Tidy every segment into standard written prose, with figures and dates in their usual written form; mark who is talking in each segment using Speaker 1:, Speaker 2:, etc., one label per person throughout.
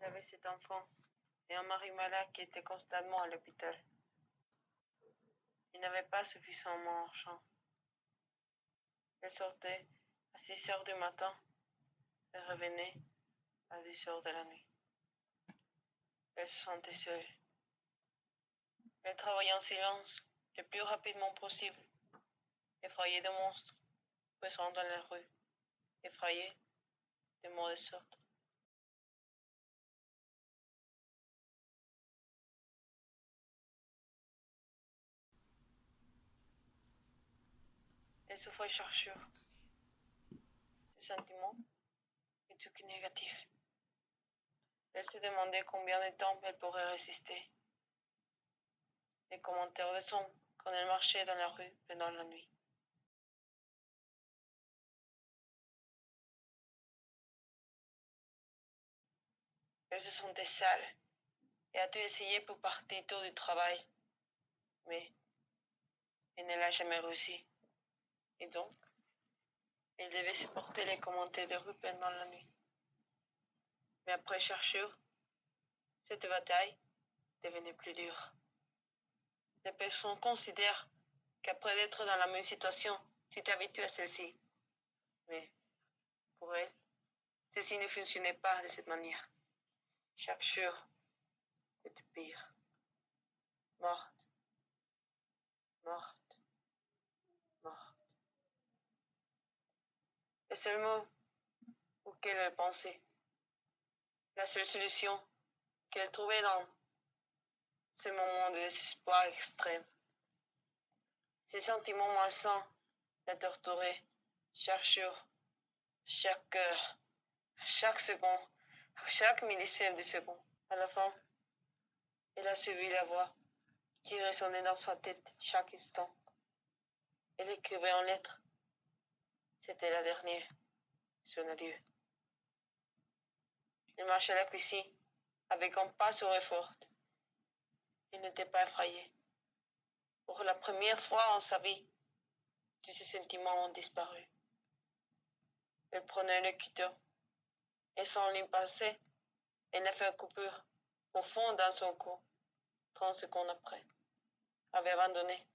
Speaker 1: avait 7 enfants et un mari malade qui était constamment à l'hôpital. Il n'avait pas suffisamment d'argent. Elle sortait à 6 heures du matin et revenait à 10 heures de la nuit. Elle se sentait seule. Elle travaillait en silence le plus rapidement possible, effrayée de monstres pesant dans la rue, effrayée de mauvaises sortes. Elle souffrait chaque jour. Ses sentiments étaient que négatifs. Elle se demandait combien de temps elle pourrait résister. Les commentaires de son quand elle marchait dans la rue pendant la nuit. Elle se sentait sale et a tout essayé pour partir tôt du travail, mais elle ne l'a jamais réussi. Et donc, elle devait supporter les commentaires de rue pendant la nuit. Mais après chaque jour, cette bataille devenait plus dure. Les personnes considèrent qu'après d'être dans la même situation, tu t'habitues à celle-ci. Mais pour elle, ceci ne fonctionnait pas de cette manière. Chaque jour était pire. Morte, morte, morte. Le seul mot auquel elle pensait, la seule solution qu'elle trouvait dans ces moments de désespoir extrême, ces sentiments malsains la torturaient chaque jour, chaque heure, chaque seconde, à chaque millisième de seconde. À la fin, elle a suivi la voix qui résonnait dans sa tête chaque instant. Elle écrivait en lettres. C'était la dernière, son adieu. Elle marchait à la cuisine avec un pas sur effort. Elle n'était pas effrayée. Pour la première fois en sa vie, tous ses sentiments ont disparu. Elle prenait le couteau et sans l'y passer, elle a fait une coupure profonde dans son cou. 30 secondes après, avait abandonné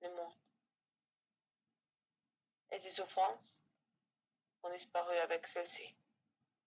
Speaker 1: le monde. Et ses souffrances ont disparu avec celle-ci.